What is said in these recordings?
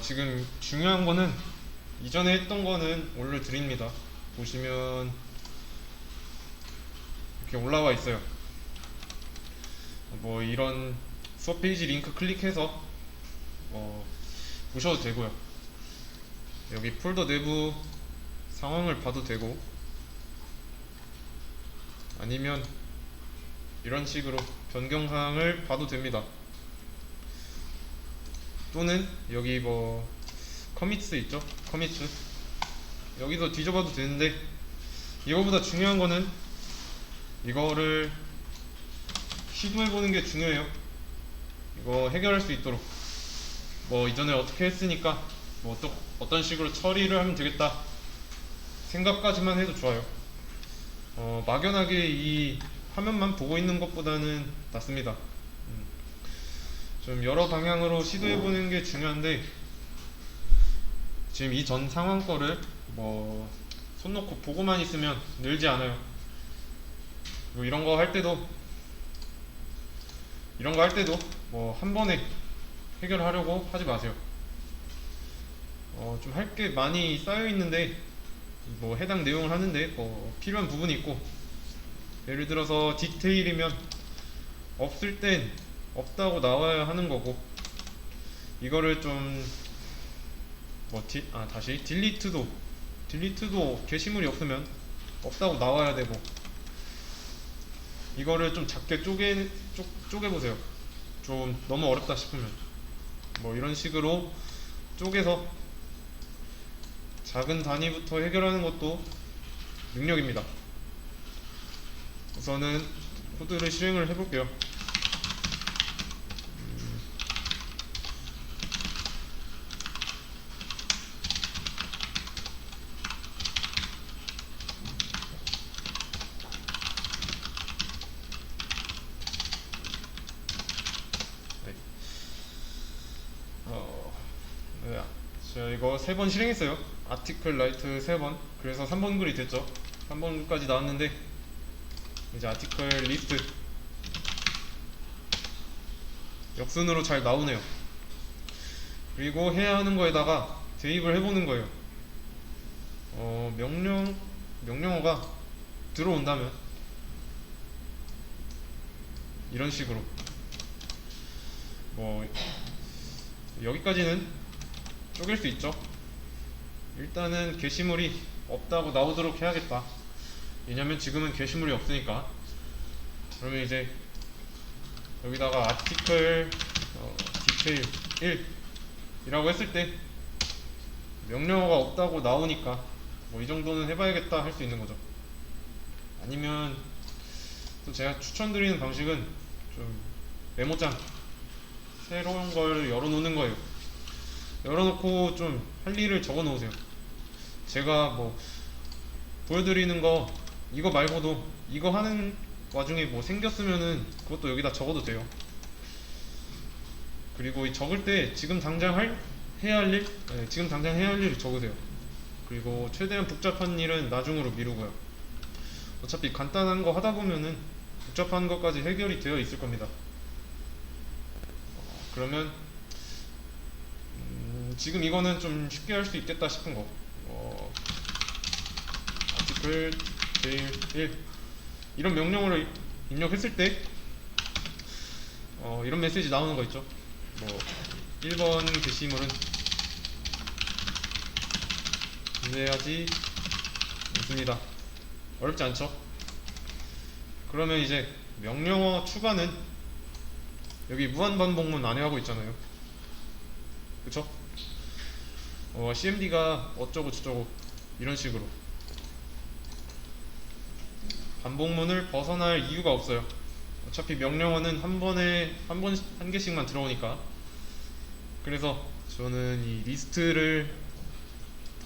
지금 중요한 거는 이전에 했던 거는 올려드립니다. 보시면 이렇게 올라와 있어요. 뭐 이런 수업 페이지 링크 클릭해서 보셔도 되고요. 여기 폴더 내부 상황을 봐도 되고, 아니면 이런 식으로 변경사항을 봐도 됩니다. 또는 여기 뭐 커미츠 있죠? 커미츠 여기서 뒤져봐도 되는데, 이거보다 중요한 거는 이거를 시도해보는 게 중요해요. 이거 해결할 수 있도록 뭐 이전에 어떻게 했으니까 뭐 또 어떤 식으로 처리를 하면 되겠다 생각까지만 해도 좋아요. 막연하게 이 화면만 보고 있는 것보다는 낫습니다. 좀 여러 방향으로 시도해보는 게 중요한데, 지금 이 전 상황 거를 뭐 손 놓고 보고만 있으면 늘지 않아요. 그리고 이런 거 할 때도 뭐 한 번에 해결하려고 하지 마세요. 좀 할 게 많이 쌓여 있는데, 뭐 해당 내용을 하는데 뭐 필요한 부분이 있고, 예를 들어서 디테일이면 없을 땐 없다고 나와야 하는 거고, 이거를 좀 다시 딜리트도 게시물이 없으면 없다고 나와야 되고, 이거를 좀 작게 쪼개보세요. 좀 너무 어렵다 싶으면 뭐 이런 식으로 쪼개서 작은 단위부터 해결하는 것도 능력입니다. 우선은 코드를 실행을 해볼게요. 네. 네, 제가 이거 3번 실행했어요. 아티클 라이트 3번. 그래서 3번 글이 됐죠. 3번 글까지 나왔는데, 이제 아티클 리스트 역순으로 잘 나오네요. 그리고 해야 하는 거에다가 대입을 해보는 거예요. 명령어가 들어온다면 이런 식으로 뭐 여기까지는 쪼갤 수 있죠. 일단은 게시물이 없다고 나오도록 해야겠다. 왜냐면 지금은 게시물이 없으니까. 그러면 이제 여기다가 아티클 디테일 1 이라고 했을 때 명령어가 없다고 나오니까 뭐 이 정도는 해봐야겠다 할 수 있는 거죠. 아니면 또 제가 추천드리는 방식은 좀 메모장 새로운 걸 열어놓는 거예요. 열어놓고 좀 할 일을 적어 놓으세요. 제가 뭐 보여드리는 거 이거 말고도 이거 하는 와중에 뭐 생겼으면은 그것도 여기다 적어도 돼요. 그리고 이 적을 때 지금 당장 해야 할 일, 지금 당장 해야 할 일을 적으세요. 그리고 최대한 복잡한 일은 나중으로 미루고요. 어차피 간단한 거 하다 보면은 복잡한 것까지 해결이 되어 있을 겁니다. 그러면 지금 이거는 좀 쉽게 할 수 있겠다 싶은 거, 아티클 제일 1 이런 명령어를 입력했을 때 이런 메시지 나오는 거 있죠. 뭐 1번 게시물은 기재하지 않습니다. 어렵지 않죠? 그러면 이제 명령어 추가는 여기 무한반복문 안에 하고 있잖아요. 그쵸? CMD가 어쩌고 저쩌고 이런 식으로 반복문을 벗어날 이유가 없어요. 어차피 명령어는 한 개씩만 들어오니까. 그래서 저는 이 리스트를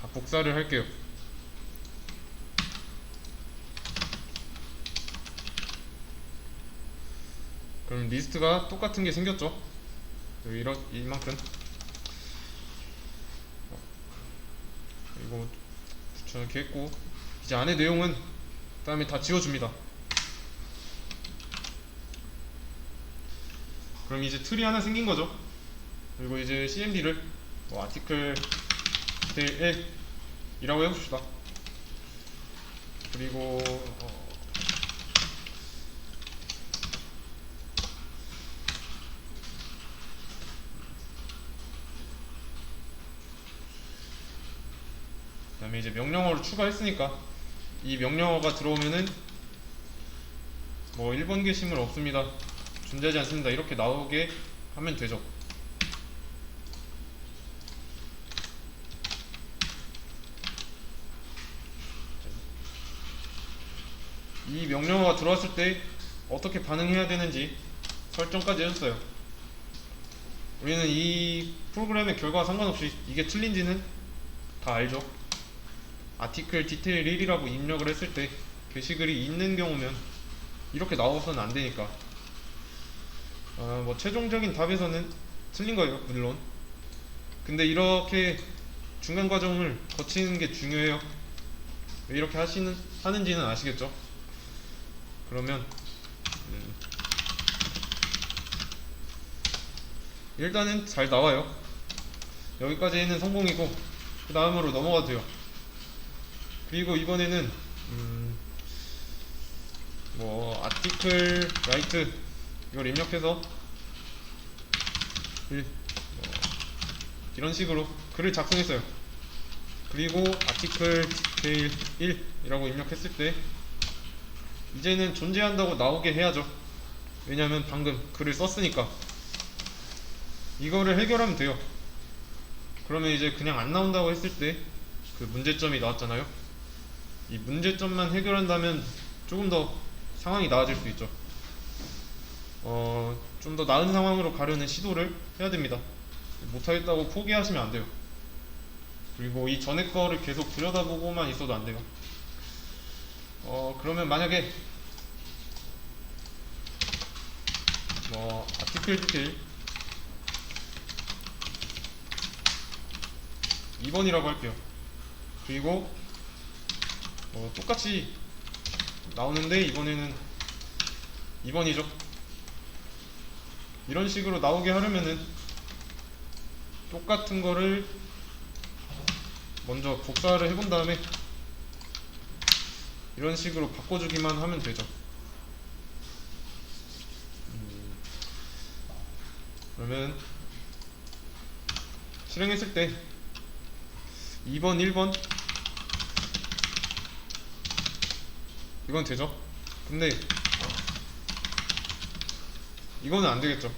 다 복사를 할게요. 그럼 리스트가 똑같은 게 생겼죠. 이만큼. 이거 이렇게 했고, 이제 안에 내용은 그 다음에 다 지워줍니다. 그럼 이제 틀이 하나 생긴 거죠. 그리고 이제 CMD를 뭐 아티클 디테일 1이라고 해봅시다. 그리고 그다음에 이제 명령어를 추가했으니까 이 명령어가 들어오면은 뭐 1번 게시물 없습니다, 존재하지 않습니다 이렇게 나오게 하면 되죠. 이 명령어가 들어왔을 때 어떻게 반응해야 되는지 설정까지 해줬어요. 우리는 이 프로그램의 결과와 상관없이 이게 틀린지는 다 알죠. 아티클 디테일 1이라고 입력을 했을 때 게시글이 있는 경우면 이렇게 나와서는 안 되니까 뭐 최종적인 답에서는 틀린 거예요, 물론. 근데 이렇게 중간 과정을 거치는 게 중요해요. 왜 이렇게 하는지는 아시겠죠? 그러면 일단은 잘 나와요. 여기까지는 성공이고 그 다음으로 넘어가도 돼요. 그리고 이번에는 뭐 아티클 라이트 이걸 입력해서 이런 식으로 글을 작성했어요. 그리고 아티클 디테일 1이라고 입력했을 때 이제는 존재한다고 나오게 해야죠. 왜냐면 방금 글을 썼으니까. 이거를 해결하면 돼요. 그러면 이제 그냥 안 나온다고 했을 때 그 문제점이 나왔잖아요. 이 문제점만 해결한다면 조금 더 상황이 나아질 수 있죠. 좀 더 나은 상황으로 가려는 시도를 해야 됩니다. 못하겠다고 포기하시면 안 돼요. 그리고 이 전에 거를 계속 들여다보고만 있어도 안 돼요. 그러면 만약에 뭐 아티클 디테일 2번이라고 할게요. 그리고 똑같이 나오는데 이번에는 2번이죠. 이런 식으로 나오게 하려면은 똑같은 거를 먼저 복사를 해본 다음에 이런 식으로 바꿔주기만 하면 되죠. 그러면 실행했을 때 2번, 1번 이건 되죠. 근데 이거는 안 되겠죠.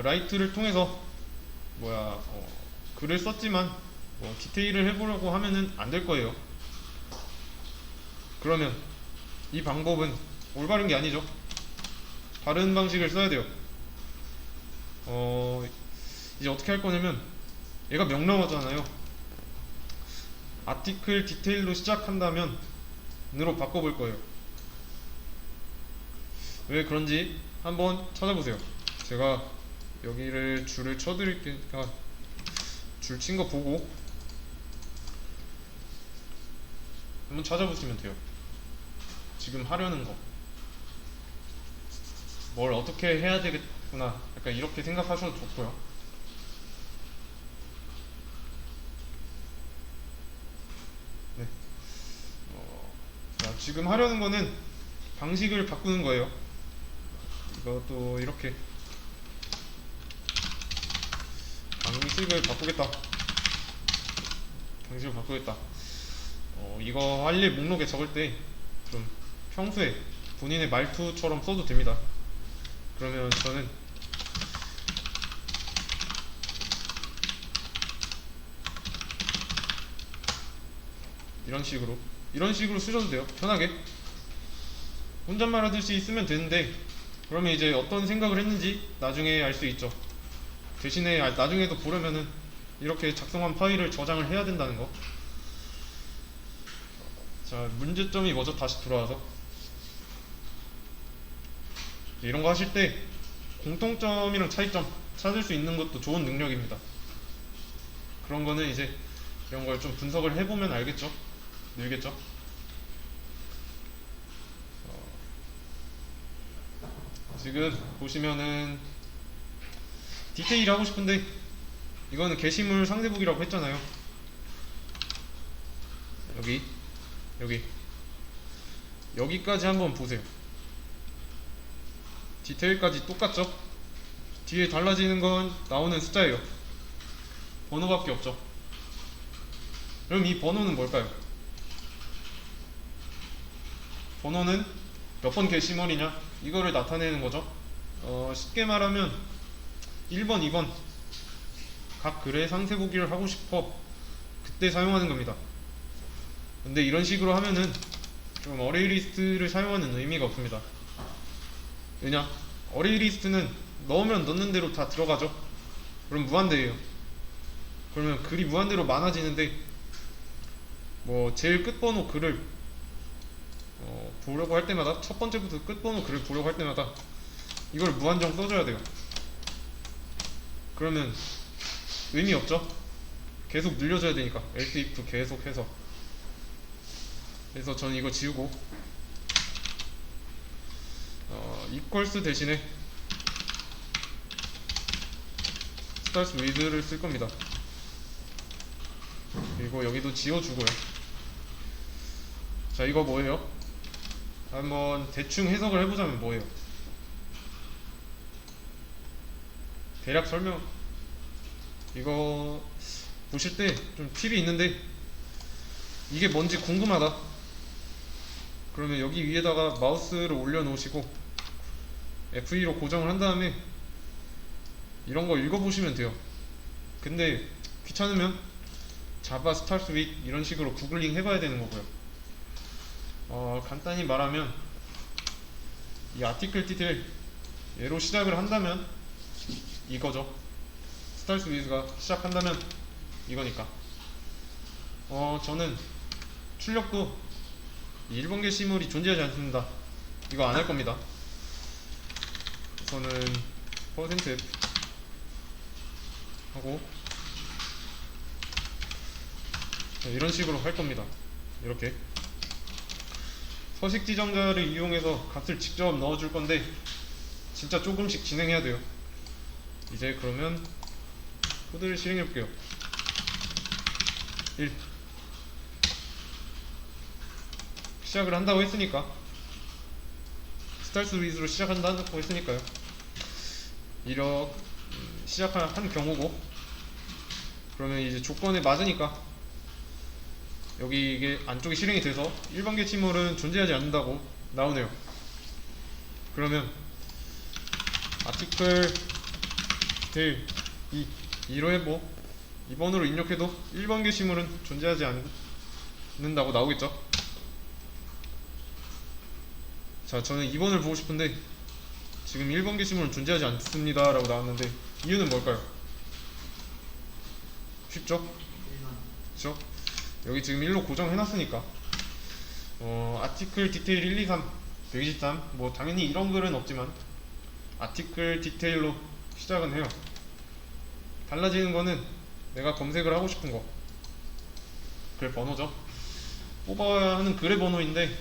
라이트를 통해서 글을 썼지만 디테일을 해보려고 하면은 안 될 거예요. 그러면 이 방법은 올바른 게 아니죠. 다른 방식을 써야 돼요. 이제 어떻게 할 거냐면 얘가 명령어잖아요. 아티클 디테일로 시작한다면 으로 바꿔볼 거예요. 왜 그런지 한번 찾아보세요. 제가 여기를 줄을 쳐드릴 테니까 줄 친 거 보고 한번 찾아보시면 돼요. 지금 하려는 거 뭘 어떻게 해야 되겠구나 약간 이렇게 생각하셔도 좋고요. 네. 자, 지금 하려는 거는 방식을 바꾸는 거예요. 이것도 이렇게 방식을 바꾸겠다. 이거 할 일 목록에 적을 때 좀 평소에 본인의 말투처럼 써도 됩니다. 그러면 저는 이런 식으로 쓰셔도 돼요. 편하게 혼잣말 하듯이 쓰면 되는데 그러면 이제 어떤 생각을 했는지 나중에 알 수 있죠. 대신에 나중에도 보려면은 이렇게 작성한 파일을 저장을 해야 된다는 거. 자, 문제점이 먼저 다시 돌아와서 이런 거 하실 때 공통점이랑 차이점 찾을 수 있는 것도 좋은 능력입니다. 그런 거는 이제 이런 걸 좀 분석을 해보면 알겠죠? 늘겠죠? 지금 보시면은 디테일 하고 싶은데 이거는 게시물 상세북이라고 했잖아요. 여기 여기까지 한번 보세요. 디테일까지 똑같죠? 뒤에 달라지는 건 나오는 숫자예요. 번호밖에 없죠. 그럼 이 번호는 뭘까요? 번호는 몇 번 게시물이냐 이거를 나타내는 거죠. 쉽게 말하면 1번, 2번 각 글의 상세 보기를 하고 싶어 그때 사용하는 겁니다. 근데 이런 식으로 하면은 좀 어레이 리스트를 사용하는 의미가 없습니다. 왜냐? 어레이 리스트는 넣으면 넣는 대로 다 들어가죠. 그럼 무한대예요. 그러면 글이 무한대로 많아지는데 뭐 제일 끝번호 글을 보려고 할 때마다 첫 번째부터 끝번호 글을 보려고 할 때마다 이걸 무한정 써줘야 돼요. 그러면 의미 없죠? 계속 늘려줘야 되니까 else if 계속 해서. 그래서 저는 이거 지우고 equals 대신에 starts with를 쓸 겁니다. 그리고 여기도 지워주고요. 자, 이거 뭐예요? 한번 대충 해석을 해보자면 뭐예요? 대략 설명, 이거 보실 때 좀 팁이 있는데 이게 뭔지 궁금하다 그러면 여기 위에다가 마우스를 올려 놓으시고 F2로 고정을 한 다음에 이런 거 읽어보시면 돼요. 근데 귀찮으면 자바 스타트 윗 이런 식으로 구글링 해봐야 되는 거고요. 간단히 말하면 이 아티클 티틀 얘로 시작을 한다면 이거죠. 스타트 윗가 시작한다면 이거니까. 저는 출력도 1번 게시물이 존재하지 않습니다. 이거 안 할 겁니다. 저는 %f 하고 이런 식으로 할 겁니다. 이렇게 서식 지정자를 이용해서 값을 직접 넣어줄 건데 진짜 조금씩 진행해야 돼요. 이제 그러면 코드를 실행해 볼게요. 1 시작을 한다고 했으니까 스타트 위즈로 시작한다고 했으니까요. 이렇게 시작한 경우고 그러면 이제 조건에 맞으니까 여기 이게 안쪽에 실행이 돼서 1번 게시물은 존재하지 않는다고 나오네요. 그러면 아티클 디테일 2로 해보 2번으로 입력해도 1번 게시물은 존재하지 않는다고 나오겠죠. 자, 저는 2번을 보고 싶은데 지금 1번 게시물은 존재하지 않습니다 라고 나왔는데 이유는 뭘까요? 쉽죠? 그렇죠? 여기 지금 1로 고정해놨으니까 아티클 디테일 1, 2, 3 123 뭐 당연히 이런 글은 없지만 아티클 디테일로 시작은 해요. 달라지는 거는 내가 검색을 하고 싶은 거 글 번호죠. 뽑아야 하는 글의 번호인데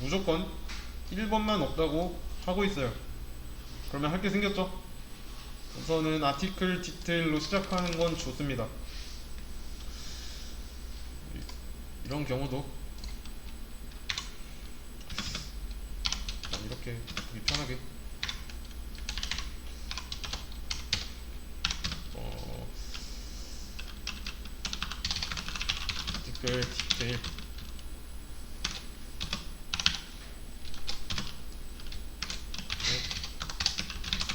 무조건 1번만 없다고 하고 있어요. 그러면 할 게 생겼죠? 우선은 아티클 디테일로 시작하는 건 좋습니다. 이런 경우도 이렇게 보기 편하게 아티클 디테일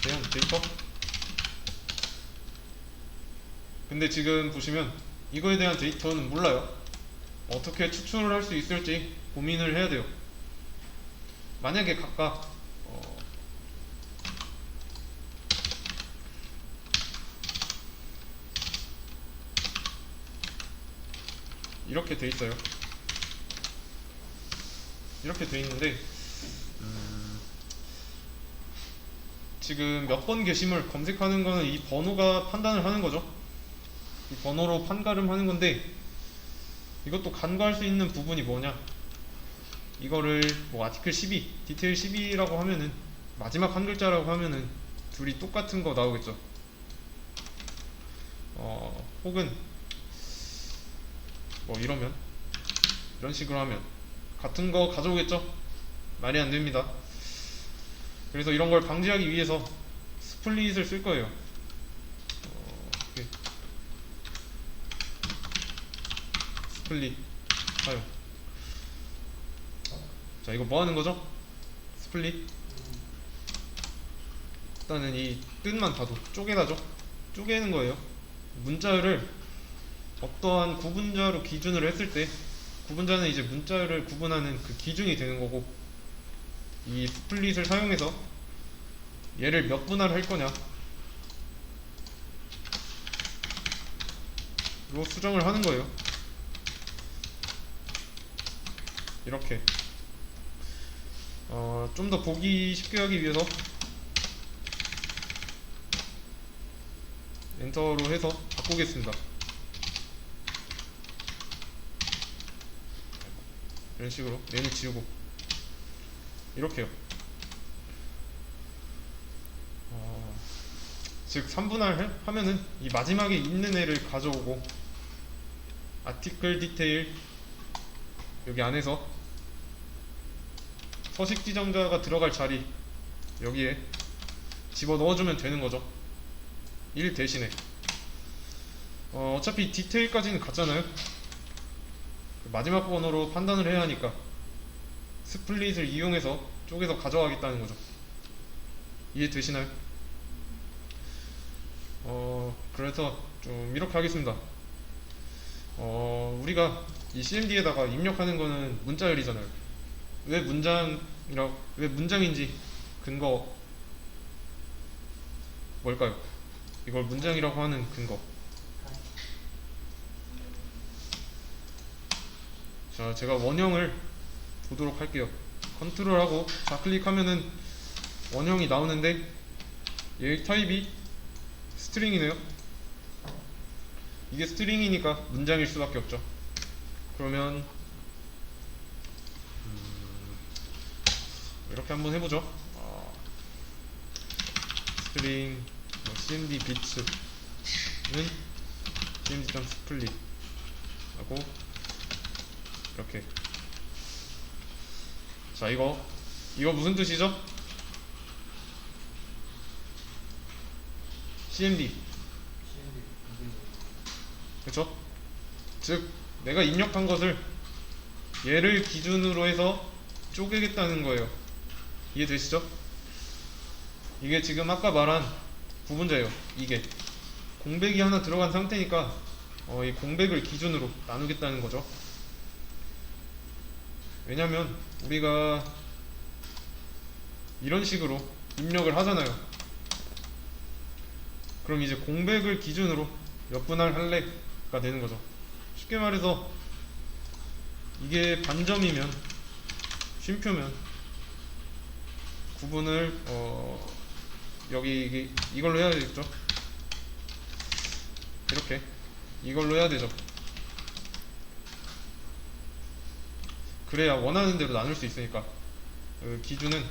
대형 데이터. 근데 지금 보시면 이거에 대한 데이터는 몰라요. 어떻게 추출을 할 수 있을지 고민을 해야 돼요. 만약에 각각 이렇게 돼 있어요. 이렇게 돼 있는데 지금 몇 번 게시물 검색하는 거는 이 번호가 판단을 하는 거죠. 이 번호로 판가름하는 건데 이것도 간과할 수 있는 부분이 뭐냐, 이거를 뭐 아티클 12, 디테일 12라고 하면은 마지막 한 글자라고 하면은 둘이 똑같은 거 나오겠죠. 혹은 뭐 이러면 이런 식으로 하면 같은 거 가져오겠죠? 말이 안 됩니다. 그래서 이런 걸 방지하기 위해서 스플릿을 쓸 거예요. 이렇게 스플릿 사용. 자, 이거 뭐 하는 거죠? 스플릿. 일단은 이 뜻만 봐도 쪼개다죠? 쪼개는 거예요. 문자열을 어떠한 구분자로 기준으로 했을 때 구분자는 이제 문자열을 구분하는 그 기준이 되는 거고, 이 스플릿을 사용해서 얘를 몇 분할 할 거냐 로 수정을 하는 거예요. 이렇게 좀 더 보기 쉽게 하기 위해서 엔터로 해서 바꾸겠습니다. 이런 식으로 메뉴 지우고 이렇게요. 즉 3분할 하면은 이 마지막에 있는 애를 가져오고 아티클 디테일 여기 안에서 서식 지정자가 들어갈 자리 여기에 집어 넣어주면 되는 거죠. 1 대신에 어차피 디테일까지는 같잖아요. 마지막 번호로 판단을 해야 하니까 스플릿을 이용해서 쪼개서 가져가겠다는 거죠. 이해되시나요? 그래서 좀 이렇게 하겠습니다. 우리가 이 CMD에다가 입력하는 거는 문자열이잖아요. 왜 문장인지 근거 뭘까요? 이걸 문장이라고 하는 근거. 자, 제가 원형을 보도록 할게요. 컨트롤하고 좌클릭하면은 원형이 나오는데 얘 타입이 스트링이네요. 이게 스트링이니까 문장일 수밖에 없죠. 그러면 이렇게 한번 해보죠. 스트링 cmd bits는 cmd.split 하고 이렇게. 자, 이거 무슨 뜻이죠? cmd 그쵸? 즉 내가 입력한 것을 얘를 기준으로 해서 쪼개겠다는 거예요. 이해되시죠? 이게 지금 아까 말한 구분자예요. 이게 공백이 하나 들어간 상태니까 이 공백을 기준으로 나누겠다는 거죠. 왜냐면 우리가 이런 식으로 입력을 하잖아요. 그럼 이제 공백을 기준으로 몇 분할 할래가 되는 거죠. 쉽게 말해서 이게 반점이면 쉼표면 구분을 여기 이걸로 해야 되겠죠. 이렇게 이걸로 해야 되죠. 그래야 원하는 대로 나눌 수 있으니까. 그 기준은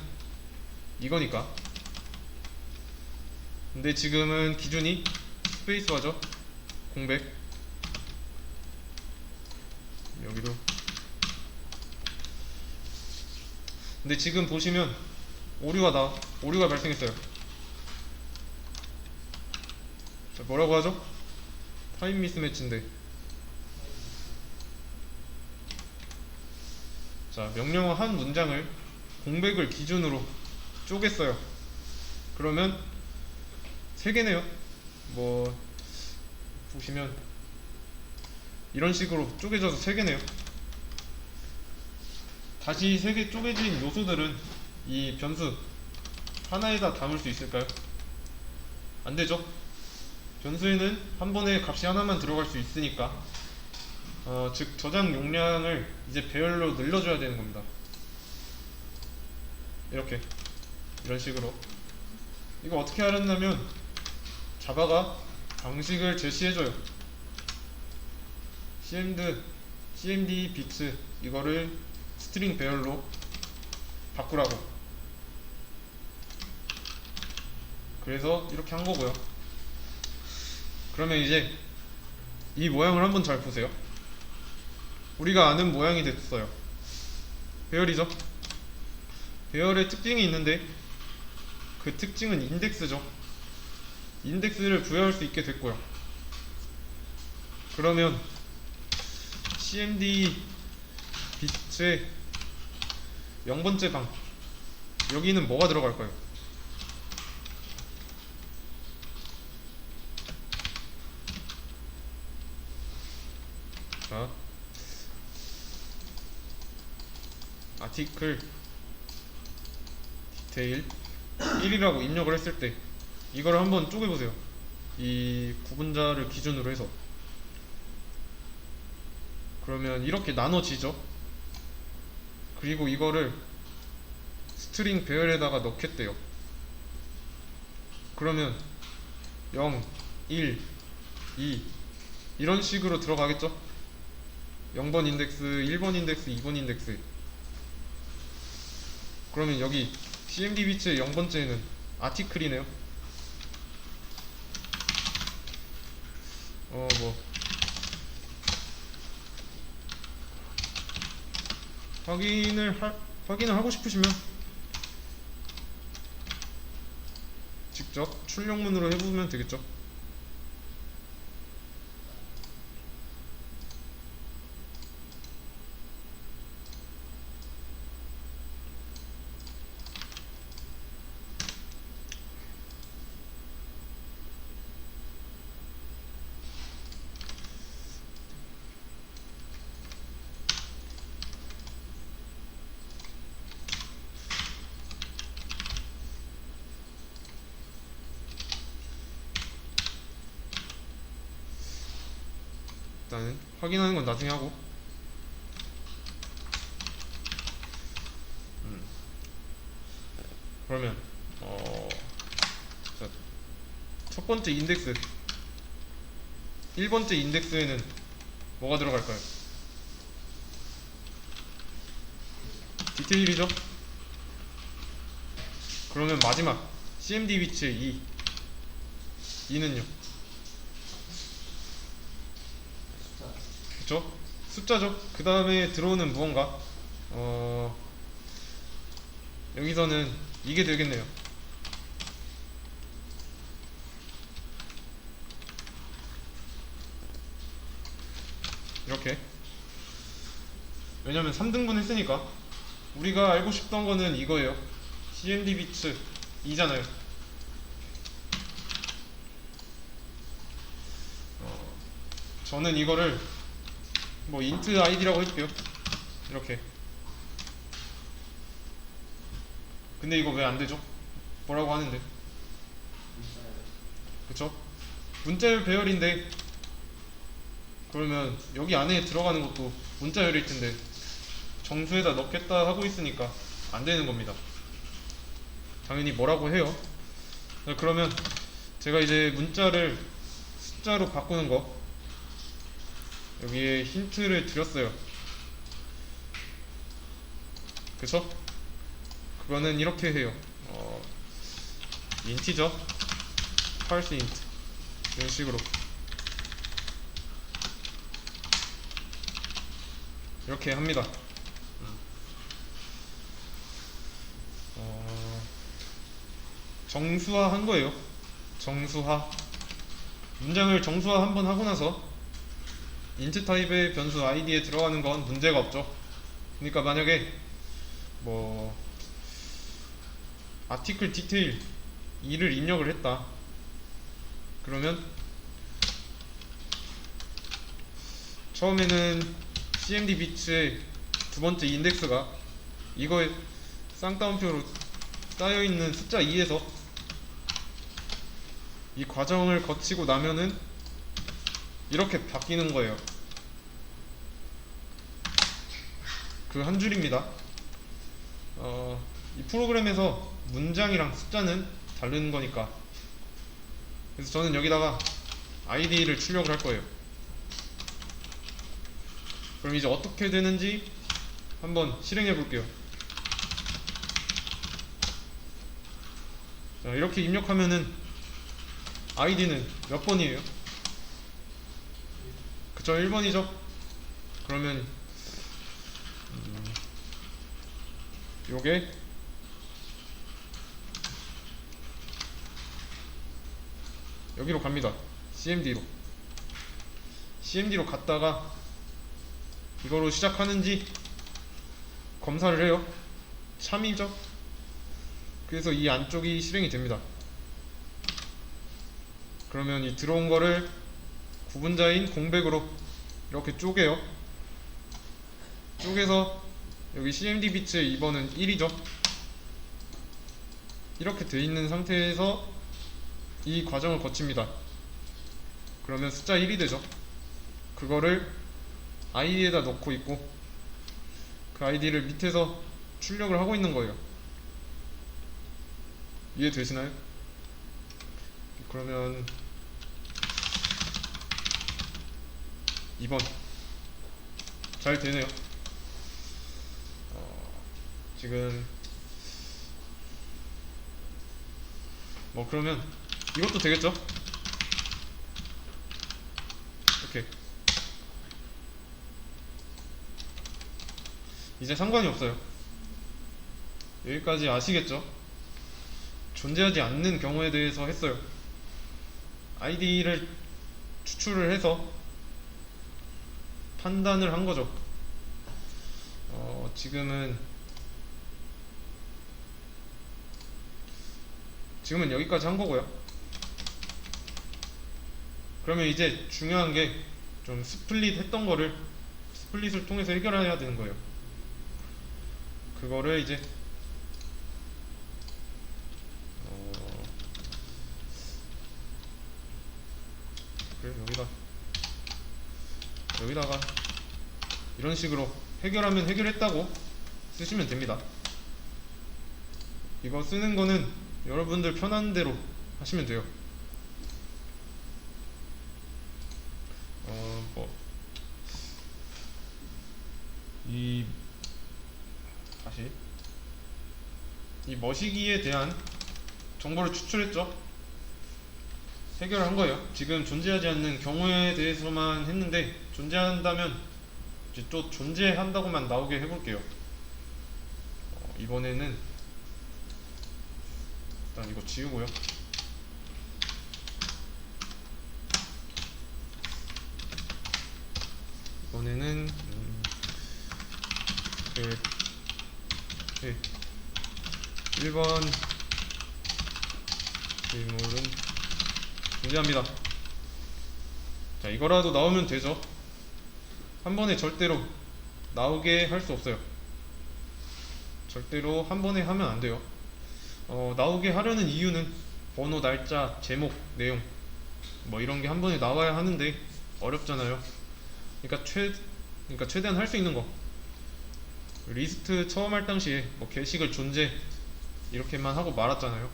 이거니까. 근데 지금은 기준이 스페이스바죠. 공백 여기도. 근데 지금 보시면 오류가 발생했어요. 자, 뭐라고 하죠? 타임 미스매치인데. 자, 명령어 한 문장을 공백을 기준으로 쪼갰어요. 그러면 3개네요. 뭐 보시면 이런 식으로 쪼개져서 3개네요. 다시 3개 쪼개진 요소들은 이 변수 하나에다 담을 수 있을까요? 안 되죠? 변수에는 한 번에 값이 하나만 들어갈 수 있으니까 즉 저장 용량을 이제 배열로 늘려줘야 되는 겁니다. 이렇게 이런 식으로. 이거 어떻게 하려면 자바가 방식을 제시해줘요. cmd bits 이거를 스트링 배열로 바꾸라고. 그래서 이렇게 한 거고요. 그러면 이제 이 모양을 한번 잘 보세요. 우리가 아는 모양이 됐어요. 배열이죠. 배열의 특징이 있는데 그 특징은 인덱스죠. 인덱스를 부여할 수 있게 됐고요. 그러면 CMD 빛의 0번째 방, 여기는 뭐가 들어갈까요? 자, 아티클 디테일 1이라고 입력을 했을 때 이거를 한번 쪼개보세요. 이 구분자를 기준으로 해서. 그러면 이렇게 나눠지죠. 그리고 이거를 스트링 배열에다가 넣겠대요. 그러면 0, 1, 2 이런 식으로 들어가겠죠. 0번 인덱스, 1번 인덱스, 2번 인덱스. 그러면 여기 CMD 비츠의 0번째는 아티클이네요. 확인을 하고 싶으시면 직접 출력문으로 해보면 되겠죠. 일단은 확인하는 건 나중에 하고, 그러면 자, 첫 번째 인덱스 1번째 인덱스에는 뭐가 들어갈까요? 디테일이죠? 그러면 마지막 CMD 비츠 2는요? 그쵸? 숫자죠? 그 다음에 들어오는 무언가 여기서는 이게 되겠네요. 이렇게. 왜냐면 3등분 했으니까. 우리가 알고 싶던 거는 이거예요. CMD 비츠 2잖아요. 저는 이거를 뭐 int id라고 해줄게요. 이렇게. 근데 이거 왜 안되죠? 뭐라고 하는데? 그쵸? 문자열 배열인데, 그러면 여기 안에 들어가는 것도 문자열일 텐데 정수에다 넣겠다 하고 있으니까 안 되는 겁니다. 당연히 뭐라고 해요. 그러면 제가 이제 문자를 숫자로 바꾸는 거 여기에 힌트를 드렸어요. 그쵸? 그거는 이렇게 해요. 인티저 parse int 이런 식으로 이렇게 합니다. 정수화 한 거예요. 정수화. 문장을 정수화 한번 하고 나서 int 타입의 변수 id에 들어가는 건 문제가 없죠. 그러니까 만약에 뭐 article detail 2를 입력을 했다. 그러면 처음에는 CMD 비츠의 두 번째 인덱스가 이거에 쌍따옴표로 쌓여있는 숫자 2에서 이 과정을 거치고 나면은 이렇게 바뀌는 거예요. 그 한 줄입니다. 이 프로그램에서 문장이랑 숫자는 다른 거니까. 그래서 저는 여기다가 id를 출력을 할 거예요. 그럼 이제 어떻게 되는지 한번 실행해 볼게요. 자, 이렇게 입력하면은 id는 몇 번이에요? 그쵸, 1번이죠. 그러면 요게 여기로 갑니다. CMD로 갔다가 이거로 시작하는지 검사를 해요. 참이죠. 그래서 이 안쪽이 실행이 됩니다. 그러면 이 들어온 거를 구분자인 공백으로 이렇게 쪼개요. 쪼개서 여기 CMD 비트의 2번은 1이죠. 이렇게 돼 있는 상태에서 이 과정을 거칩니다. 그러면 숫자 1이 되죠. 그거를 ID에다 넣고 있고 그 ID를 밑에서 출력을 하고 있는 거예요. 이해되시나요? 그러면 2번 잘 되네요. 지금 뭐 그러면 이것도 되겠죠? 이렇게 이제 상관이 없어요. 여기까지 아시겠죠? 존재하지 않는 경우에 대해서 했어요. ID를 추출을 해서 판단을 한 거죠. 지금은 여기까지 한 거고요. 그러면 이제 중요한 게 좀 스플릿 했던 거를 스플릿을 통해서 해결해야 되는 거예요. 그거를 이제 그래 여기다가 이런 식으로 해결하면 해결했다고 쓰시면 됩니다. 이거 쓰는 거는 여러분들 편한 대로 하시면 돼요. 다시 이 머시기에 대한 정보를 추출했죠. 해결한 거예요. 지금 존재하지 않는 경우에 대해서만 했는데 존재한다면 이제 또 존재한다고만 나오게 해볼게요. 이번에는 일단 이거 지우고요. 이번에는 1번 질문은 존재합니다. 자, 이거라도 나오면 되죠. 한 번에 절대로 나오게 할 수 없어요. 절대로 한 번에 하면 안 돼요. 나오게 하려는 이유는 번호, 날짜, 제목, 내용 뭐 이런 게 한 번에 나와야 하는데 어렵잖아요. 그러니까 최대한 할 수 있는 거. 리스트 처음 할 당시에 뭐 게시글 존재 이렇게만 하고 말았잖아요.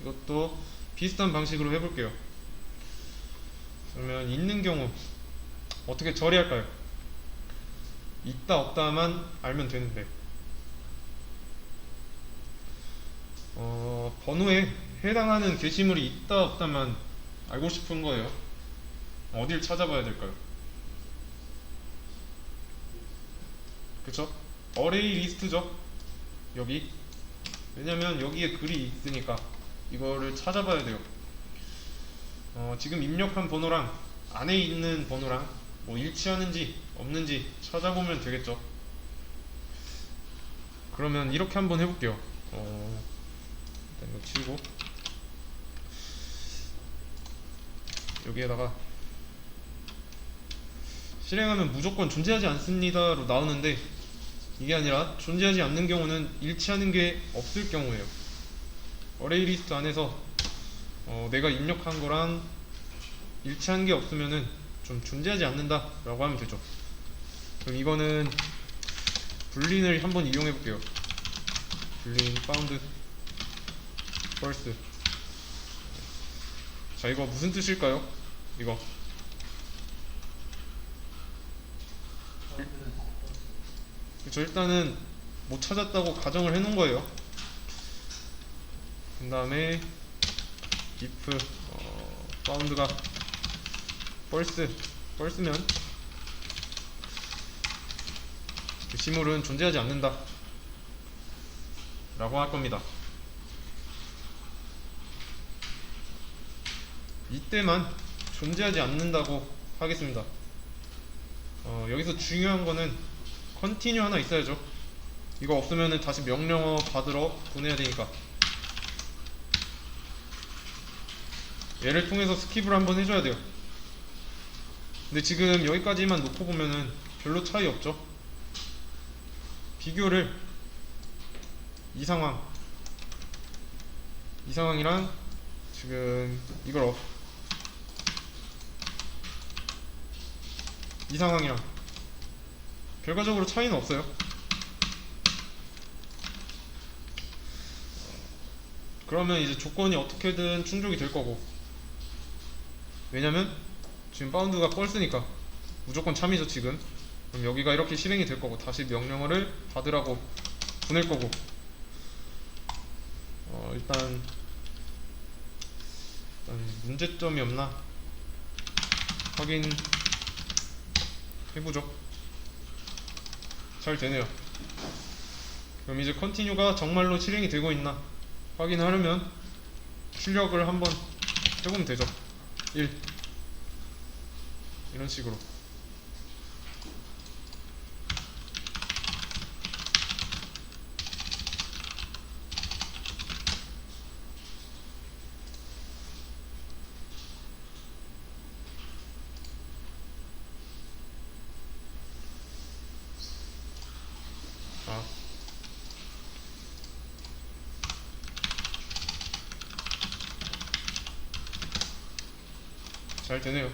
이것도 비슷한 방식으로 해볼게요. 그러면 있는 경우 어떻게 처리할까요? 있다 없다만 알면 되는데 번호에 해당하는 게시물이 있다 없다만 알고 싶은 거예요. 어딜 찾아봐야 될까요? 그쵸? 어레이 리스트죠. 여기. 왜냐면 여기에 글이 있으니까 이거를 찾아봐야 돼요. 지금 입력한 번호랑 안에 있는 번호랑 뭐 일치하는지 없는지 찾아보면 되겠죠. 그러면 이렇게 한번 해볼게요. 일단 이거 치우고 여기에다가 실행하면 무조건 존재하지 않습니다로 나오는데 이게 아니라 존재하지 않는 경우는 일치하는 게 없을 경우예요. 어레이 리스트 안에서 내가 입력한 거랑 일치하는 게 없으면은 좀 존재하지 않는다 라고 하면 되죠. 그럼 이거는 불린을 한번 이용해 볼게요. 불린 found first. 자, 이거 무슨 뜻일까요? 이거 그쵸, 일단은 못 찾았다고 가정을 해놓은 거예요. 그 다음에 if found가 false면 게시물은 존재하지 않는다 라고 할 겁니다. 이때만 존재하지 않는다고 하겠습니다. 여기서 중요한 거는 컨티뉴 하나 있어야죠. 이거 없으면 다시 명령어 받으러 보내야 되니까. 얘를 통해서 스킵을 한번 해줘야 돼요. 근데 지금 여기까지만 놓고 보면은 별로 차이 없죠. 비교를 이 상황이랑 지금 이걸 이 상황이랑 결과적으로 차이는 없어요. 그러면 이제 조건이 어떻게든 충족이 될 거고, 왜냐면 지금 바운드가 펄스니까 무조건 참이죠 지금. 그럼 여기가 이렇게 실행이 될 거고 다시 명령어를 받으라고 보낼 거고. 일단 문제점이 없나 확인해보죠. 잘 되네요. 그럼 이제 컨티뉴가 정말로 실행이 되고 있나 확인하려면 출력을 한번 해보면 되죠. 1 이런 식으로. 잘 되네요.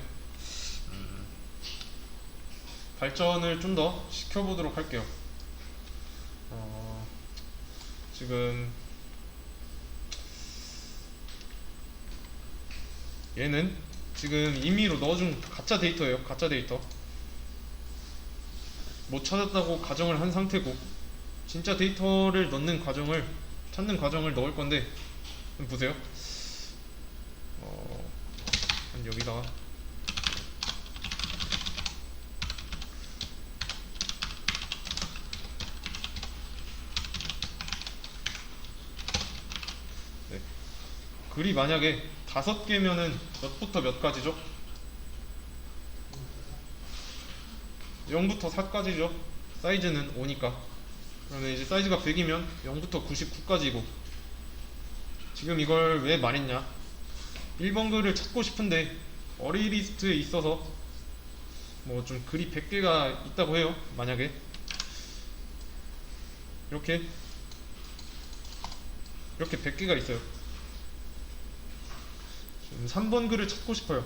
발전을 좀 더 시켜보도록 할게요. 지금 얘는 지금 임의로 넣어준 가짜 데이터예요. 가짜 데이터. 못 찾았다고 가정을 한 상태고, 진짜 데이터를 찾는 과정을 넣을 건데, 보세요. 한 여기다가 네. 글이 만약에 5개면은 몇부터 몇 가지죠? 0부터 4까지죠. 사이즈는 5니까. 그러면 이제 사이즈가 100이면 0부터 99까지고. 지금 이걸 왜 말했냐? 1번 글을 찾고 싶은데 어레이 리스트에 있어서 뭐 좀 글이 100개가 있다고 해요. 만약에 이렇게 100개가 있어요. 지금 3번 글을 찾고 싶어요.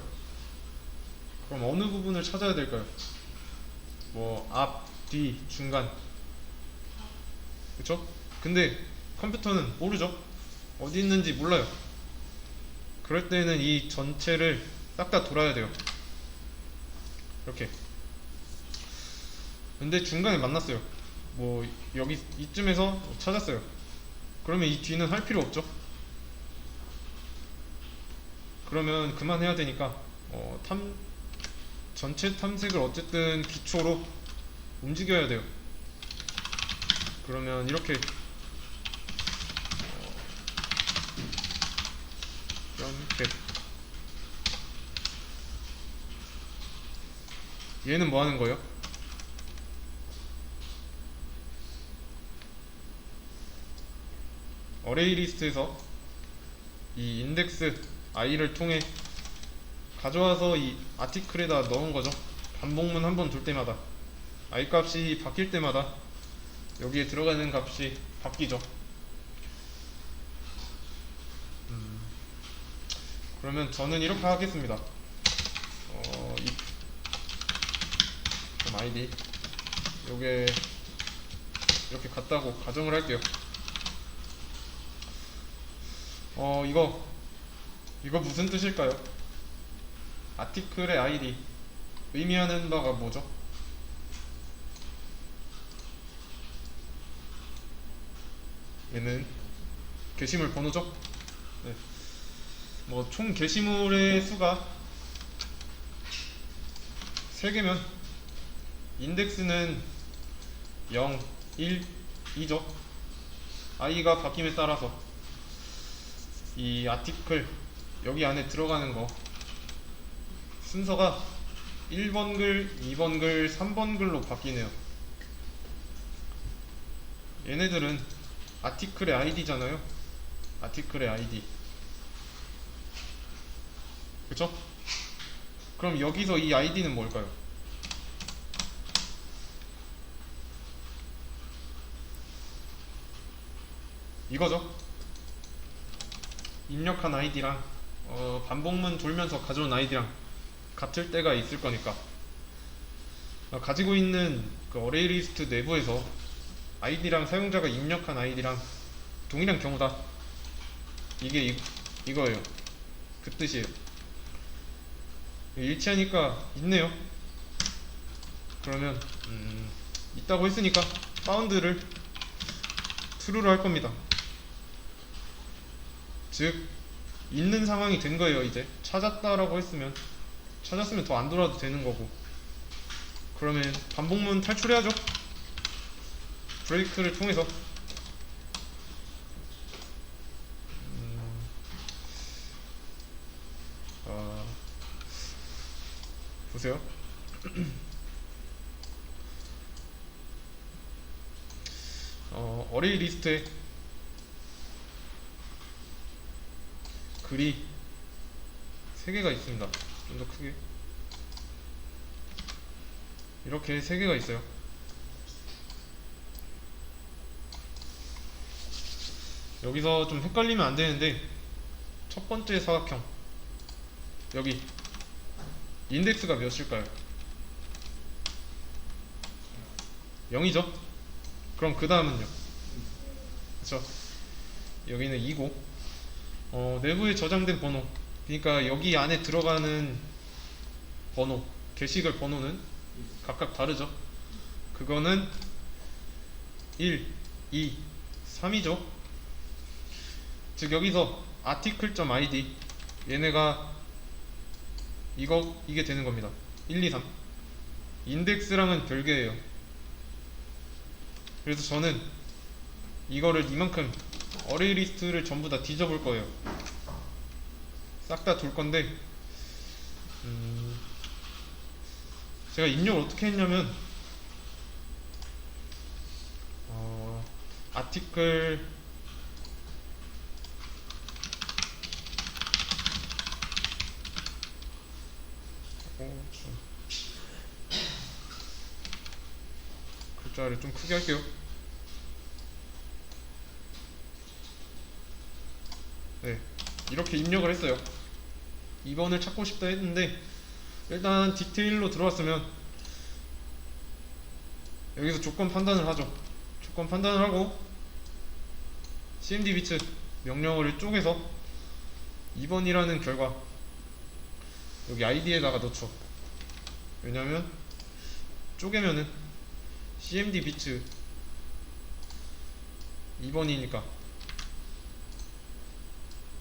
그럼 어느 부분을 찾아야 될까요? 뭐 앞, 뒤, 중간, 그쵸? 근데 컴퓨터는 모르죠. 어디 있는지 몰라요. 그럴 때는 이 전체를 싹 다 돌아야 돼요. 이렇게. 근데 중간에 만났어요. 뭐 여기 이쯤에서 찾았어요. 그러면 이 뒤는 할 필요 없죠. 그러면 그만해야 되니까 전체 탐색을 어쨌든 기초로 움직여야 돼요. 그러면 이렇게 얘는 뭐 하는 거예요? 어레이 리스트에서 이 인덱스 i를 통해 가져와서 이 아티클에다 넣은 거죠. 반복문 한번 돌 때마다 i 값이 바뀔 때마다 여기에 들어가는 값이 바뀌죠. 그러면 저는 이렇게 하겠습니다. id 요게 이렇게 같다고 가정을 할게요. 이거 무슨 뜻일까요? 아티클의 id 의미하는 바가 뭐죠? 얘는 게시물 번호죠? 네. 뭐 총 게시물의 수가 3개면 인덱스는 0, 1, 2죠. i가 바뀜에 따라서 이 아티클 여기 안에 들어가는 거 순서가 1번 글, 2번 글, 3번 글로 바뀌네요. 얘네들은 아티클의 아이디잖아요. 아티클의 아이디. 그쵸? 그럼 여기서 이 아이디는 뭘까요? 이거죠. 입력한 아이디랑 반복문 돌면서 가져온 아이디랑 같을 때가 있을 거니까 가지고 있는 그 어레이 리스트 내부에서 아이디랑 사용자가 입력한 아이디랑 동일한 경우다. 이게 이거예요. 그 뜻이에요. 일치하니까 있네요. 그러면 있다고 했으니까 파운드를 true로 할 겁니다. 즉 있는 상황이 된 거예요. 이제 찾았다라고 했으면 찾았으면 더 안 돌아도 되는 거고. 그러면 반복문 탈출해야죠. 브레이크를 통해서 보세요. 어레이 리스트에 글이 3개가 있습니다. 좀 더 크게 이렇게 3개가 있어요. 여기서 좀 헷갈리면 안 되는데 첫 번째 사각형 여기 인덱스가 몇일까요? 0이죠? 그럼 그 다음은요? 그쵸? 여기는 2고 내부에 저장된 번호 그러니까 여기 안에 들어가는 번호 게시글 번호는 각각 다르죠? 그거는 1, 2, 3이죠? 즉 여기서 article.id 얘네가 이게 되는 겁니다. 1, 2, 3 인덱스랑은 별개예요. 그래서 저는 이거를 이만큼 어레이 리스트를 전부 다 뒤져볼 거예요. 싹 다 돌 건데 제가 입력을 어떻게 했냐면 아티클 글자를 좀 크게 할게요. 네, 이렇게 입력을 했어요. 2번을 찾고 싶다 했는데 일단 디테일로 들어왔으면 여기서 조건 판단을 하죠. 조건 판단을 하고 cmd bits 명령어를 쪼개서 2번이라는 결과 여기 id에다가 넣죠. 왜냐면 쪼개면은 cmd bits 2번이니까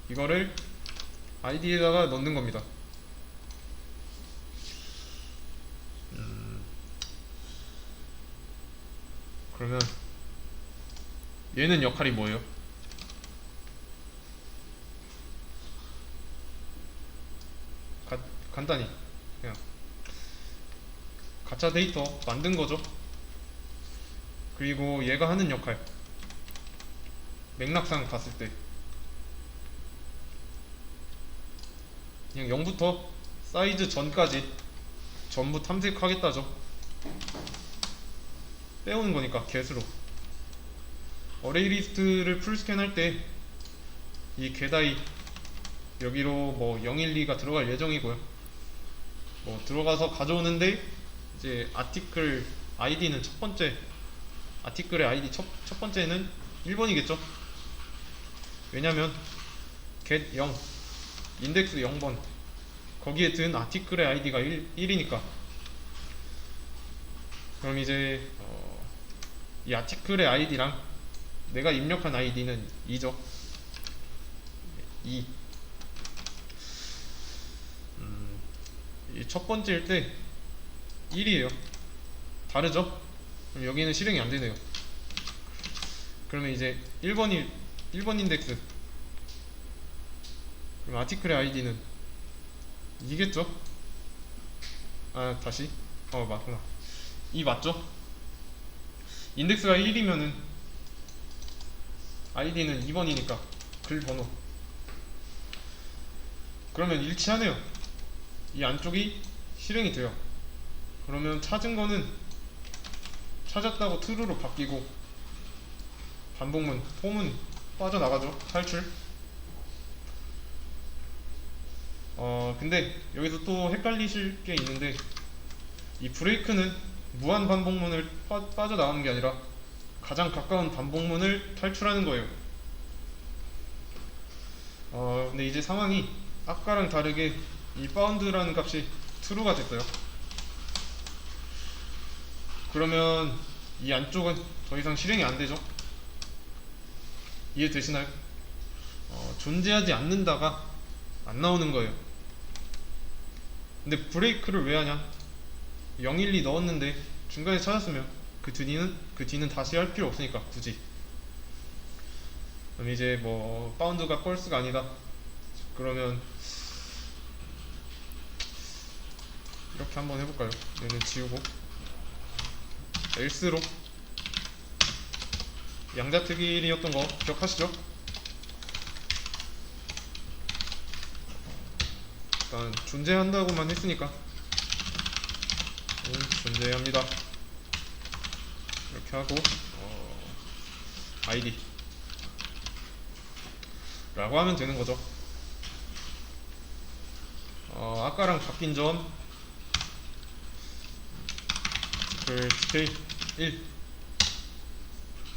이거를 id에다가 넣는 겁니다. 그러면 얘는 역할이 뭐예요? 간단히 그냥 가짜 데이터 만든 거죠. 그리고 얘가 하는 역할 맥락상 봤을 때 그냥 0부터 사이즈 전까지 전부 탐색하겠다죠. 빼오는 거니까 개수로 어레이 리스트를 풀스캔 할 때 이 getI 여기로 뭐 012가 들어갈 예정이고요. 뭐 들어가서 가져오는데 이제 아티클 아이디는 첫 번째 아티클의 아이디 첫 번째는 1번이겠죠. 왜냐면 get 0 인덱스 0번 거기에 든 아티클의 아이디가 1이니까 그럼 이제 이 아티클의 아이디랑 내가 입력한 아이디는 2죠. 2. 이 첫 번째일 때 1이에요. 다르죠? 그럼 여기는 실행이 안 되네요. 그러면 이제 1번 인덱스, 그럼 아티클의 아이디는 이겠죠? 아, 다시. 맞구나. 이 맞죠? 인덱스가 1이면은 아이디는 2번이니까 글 번호. 그러면 일치하네요. 이 안쪽이 실행이 돼요. 그러면 찾은 거는 찾았다고 true로 바뀌고 반복문, 폼은 빠져나가죠. 탈출. 근데 여기서 또 헷갈리실 게 있는데, 이 브레이크는 무한 반복문을 빠져나가는 게 아니라 가장 가까운 반복문을 탈출하는 거예요. 근데 이제 상황이 아까랑 다르게 이 bound라는 값이 true가 됐어요. 그러면 이 안쪽은 더 이상 실행이 안 되죠. 이해되시나요? 존재하지 않는다가 안 나오는 거예요. 근데 브레이크를 왜 하냐? 012 넣었는데 중간에 찾았으면 그 뒤는 다시 할 필요 없으니까 굳이. 그럼 이제 뭐 바운드가 펄스가 아니다, 그러면 이렇게 한번 해볼까요? 얘는 지우고 else로 양자특일이었던 거 기억하시죠? 일단 존재한다고만 했으니까 존재합니다 이렇게 하고 id 라고 하면 되는 거죠. 아까랑 바뀐 점, 디테일 1,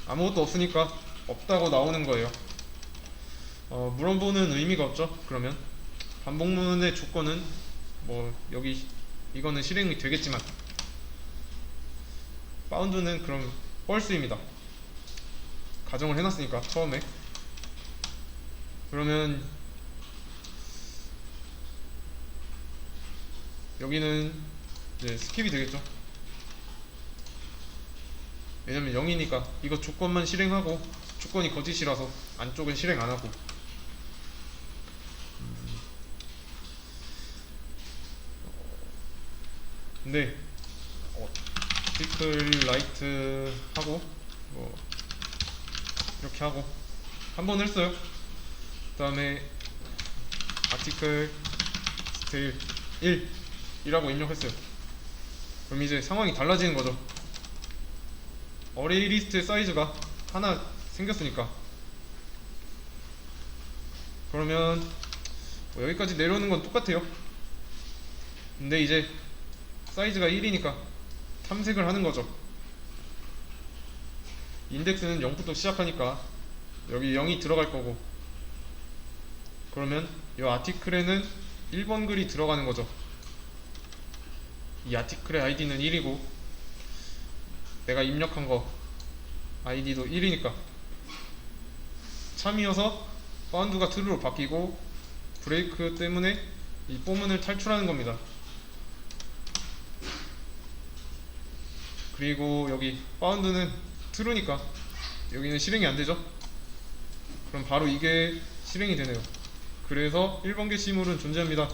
아무것도 없으니까 없다고 나오는 거예요. 물어보는 의미가 없죠. 그러면 반복문의 조건은 뭐 여기 이거는 실행이 되겠지만 바운드는 그럼 false입니다. 가정을 해놨으니까 처음에. 그러면 여기는 이제 스킵이 되겠죠. 왜냐면 0이니까 이거 조건만 실행하고 조건이 거짓이라서 안쪽은 실행 안하고. 근데 article write 하고 뭐 이렇게 하고 한 번 했어요. 그 다음에 article style 1 이라고 입력했어요. 그럼 이제 상황이 달라지는 거죠. 어레이 리스트의 사이즈가 하나 생겼으니까. 그러면 뭐 여기까지 내려오는 건 똑같아요. 근데 이제 사이즈가 1이니까 탐색을 하는 거죠. 인덱스는 0부터 시작하니까 여기 0이 들어갈 거고, 그러면 이 아티클에는 1번 글이 들어가는 거죠. 이 아티클의 아이디는 1이고 내가 입력한 거 아이디도 1이니까 참이어서 바운드가 true로 바뀌고 브레이크 때문에 이 포문을 탈출하는 겁니다. 그리고 여기 바운드는 true니까 여기는 실행이 안 되죠. 그럼 바로 이게 실행이 되네요. 그래서 1번 게시물은 존재합니다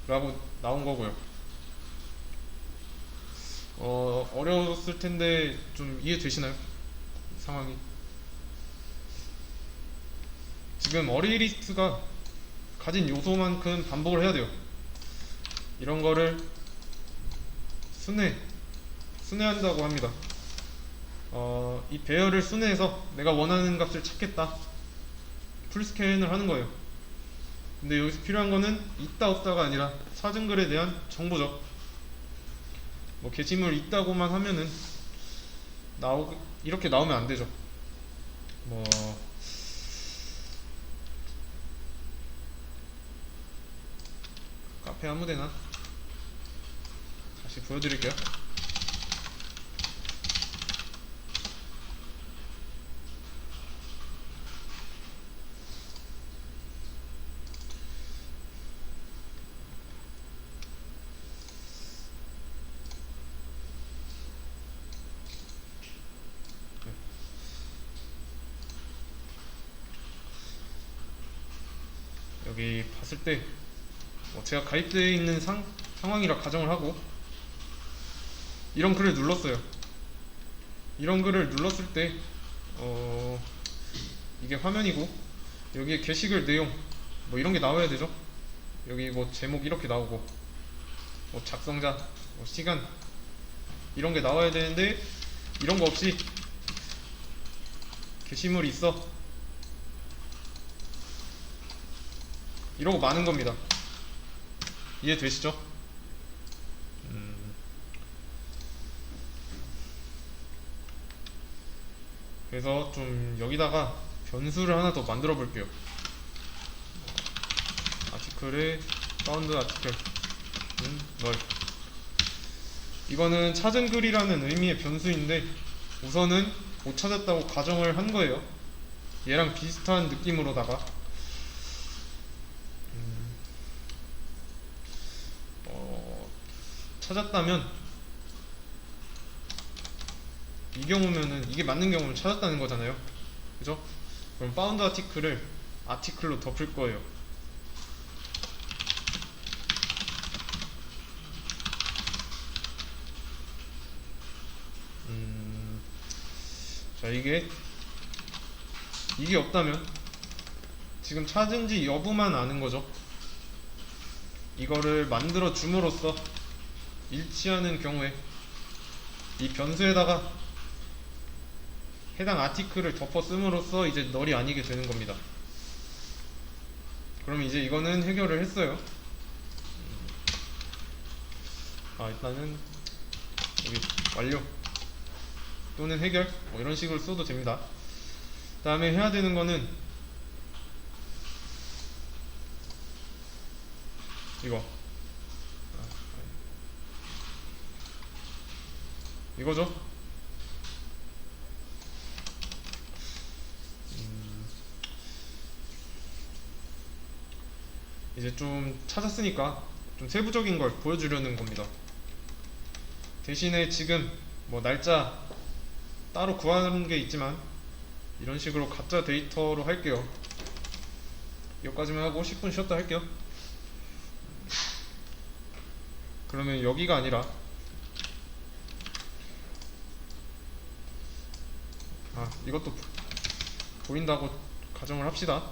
라고 나온 거고요. 어려웠을 텐데 좀 이해되시나요? 상황이. 지금 어레이 리스트가 가진 요소만큼 반복을 해야 돼요. 이런 거를 순회한다고 합니다. 이 배열을 순회해서 내가 원하는 값을 찾겠다, 풀스캔을 하는 거예요. 근데 여기서 필요한 거는 있다 없다가 아니라 찾은 글에 대한 정보죠. 뭐 게시물 있다고만 하면은 이렇게 나오면 안 되죠. 뭐 카페 아무데나 다시 보여드릴게요. 여기 봤을 때 제가 가입되어 있는 상황이라 가정을 하고 이런 글을 눌렀어요. 이런 글을 눌렀을 때 이게 화면이고 여기에 게시글 내용 뭐 이런 게 나와야 되죠. 여기 뭐 제목 이렇게 나오고 뭐 작성자, 뭐 시간 이런 게 나와야 되는데 이런 거 없이 게시물이 있어 이러고 마는 겁니다. 이해되시죠? 그래서 좀 여기다가 변수를 하나 더 만들어 볼게요. 아티클에 사운드 아티클 널 이거는 찾은 글이라는 의미의 변수인데 우선은 못 찾았다고 가정을 한 거예요. 얘랑 비슷한 느낌으로다가 찾았다면 이 경우면은 이게 맞는 경우는 찾았다는 거잖아요. 그죠? 그럼 파운드 아티클을 아티클로 덮을 거예요. 자, 이게 없다면 지금 찾은지 여부만 아는 거죠. 이거를 만들어 줌으로써 일치하는 경우에 이 변수에다가 해당 아티클을 덮어 씀으로써 이제 널이 아니게 되는 겁니다. 그럼 이제 이거는 해결을 했어요. 일단은 여기 완료 또는 해결 뭐 이런 식으로 써도 됩니다. 그 다음에 해야 되는 거는 이거죠. 이제 좀 찾았으니까 좀 세부적인 걸 보여주려는 겁니다. 대신에 지금 뭐 날짜 따로 구하는 게 있지만 이런 식으로 가짜 데이터로 할게요. 여기까지만 하고 10분 쉬었다 할게요. 그러면 여기가 아니라 이것도 보인다고 가정을 합시다.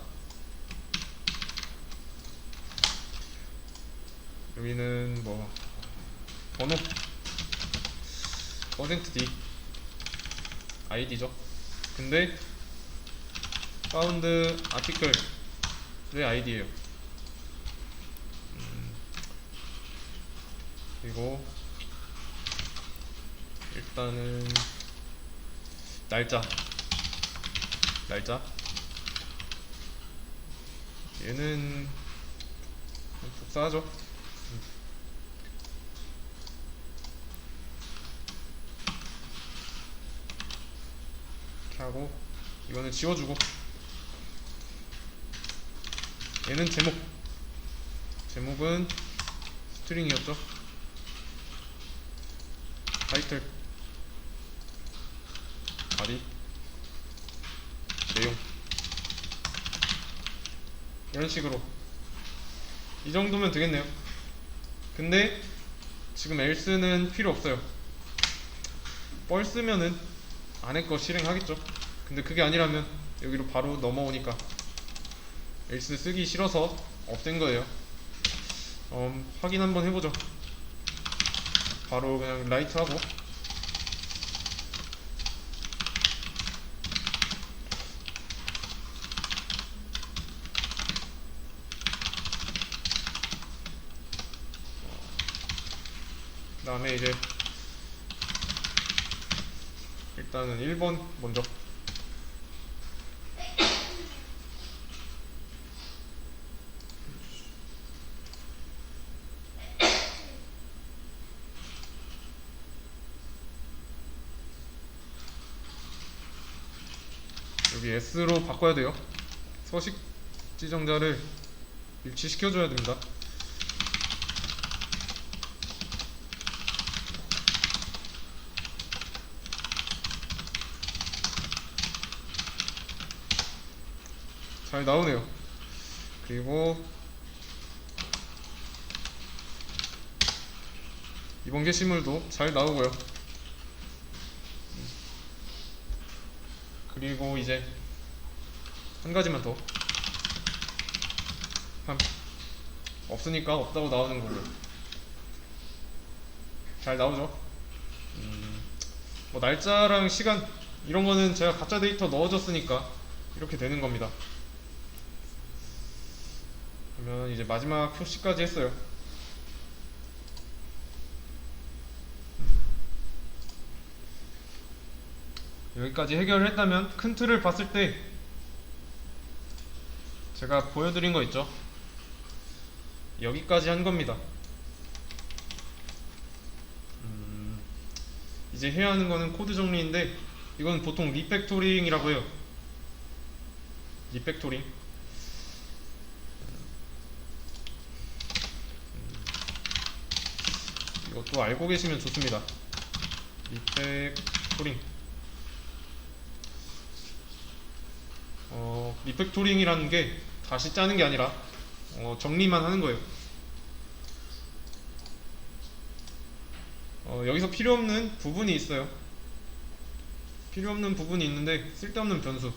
여기는 뭐 번호 %d id죠. 근데 파운드 아티클의 id예요. 그리고 일단은 날짜 얘는 복사하죠. 이렇게 하고 이거는 지워주고 얘는 제목은 스트링이었죠. 타이틀 바디 내용 이런 식으로 이 정도면 되겠네요. 근데 지금 else는 필요 없어요. 뻘쓰면은 안에 거 실행하겠죠. 근데 그게 아니라면 여기로 바로 넘어오니까 else 쓰기 싫어서 없앤 거예요. 확인 한번 해보죠. 바로 그냥 라이트 하고 그 다음에 이제 일단은 1번 먼저 여기 S로 바꿔야 돼요. 서식 지정자를 일치시켜줘야 됩니다. 잘 나오네요. 그리고 이번 게시물도 잘 나오고요. 그리고 이제 한 가지만 더. 없으니까 없다고 나오는 거고. 잘 나오죠. 뭐 날짜랑 시간 이런 거는 제가 가짜 데이터 넣어줬으니까 이렇게 되는 겁니다. 그러면 이제 마지막 표시까지 했어요. 여기까지 해결을 했다면 큰 틀을 봤을 때 제가 보여드린 거 있죠? 여기까지 한 겁니다. 이제 해야 하는 거는 코드 정리인데 이건 보통 리팩토링이라고 해요. 리팩토링. 이것도 알고 계시면 좋습니다. 리팩토링. 리팩토링이라는 게 다시 짜는 게 아니라 정리만 하는 거예요. 여기서 필요 없는 부분이 있어요. 필요 없는 부분이 있는데 쓸데없는 변수.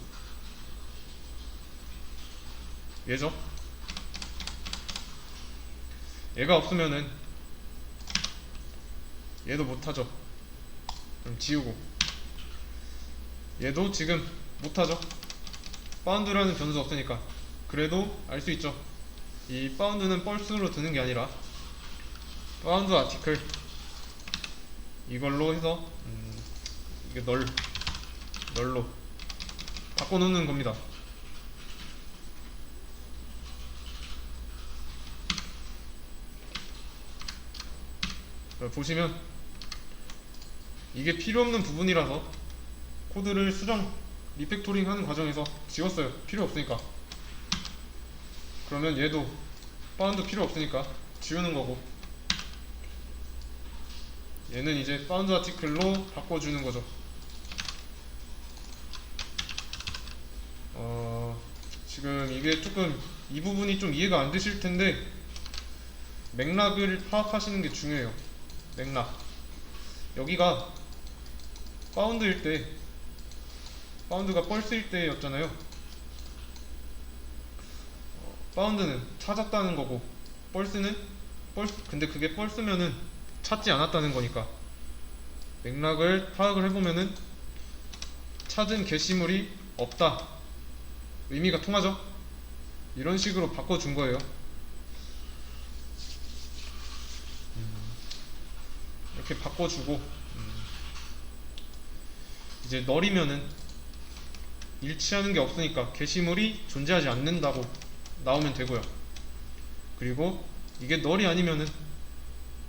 얘죠. 얘가 없으면은 얘도 못하죠. 그럼 지우고 얘도 지금 못하죠. 바운드라는 변수 없으니까. 그래도 알 수 있죠. 이 바운드는 펄스로 드는 게 아니라 바운드 아티클 이걸로 해서 이게 널로 바꿔놓는 겁니다. 보시면 이게 필요 없는 부분이라서 코드를 수정 리팩토링 하는 과정에서 지웠어요. 필요 없으니까. 그러면 얘도 바운드 필요 없으니까 지우는 거고, 얘는 이제 바운드 아티클로 바꿔주는 거죠. 지금 이게 조금 이 부분이 좀 이해가 안 되실 텐데 맥락을 파악하시는 게 중요해요. 맥락. 여기가 바운드일 때, 바운드가 펄스일 때였잖아요. 바운드는 찾았다는 거고 펄스는 근데 그게 펄스면은 찾지 않았다는 거니까 맥락을 파악을 해보면은 찾은 게시물이 없다, 의미가 통하죠. 이런 식으로 바꿔준 거예요. 이렇게 바꿔주고 이제 널이면은 일치하는 게 없으니까 게시물이 존재하지 않는다고 나오면 되고요. 그리고 이게 널이 아니면은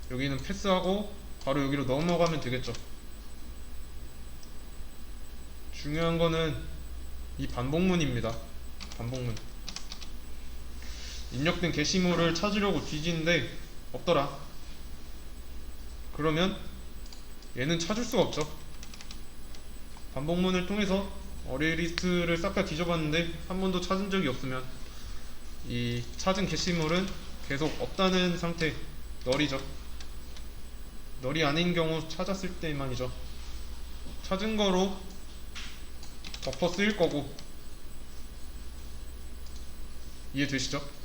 여기는 패스하고 바로 여기로 넘어가면 되겠죠. 중요한 거는 이 반복문입니다. 반복문. 입력된 게시물을 찾으려고 뒤지는데 없더라. 그러면 얘는 찾을 수가 없죠. 반복문을 통해서 어레이 리스트를 싹 다 뒤져봤는데 한 번도 찾은 적이 없으면 이 찾은 게시물은 계속 없다는 상태, 널이죠. 널이 아닌 경우 찾았을 때만이죠. 찾은 거로 버퍼 쓰일 거고. 이해되시죠?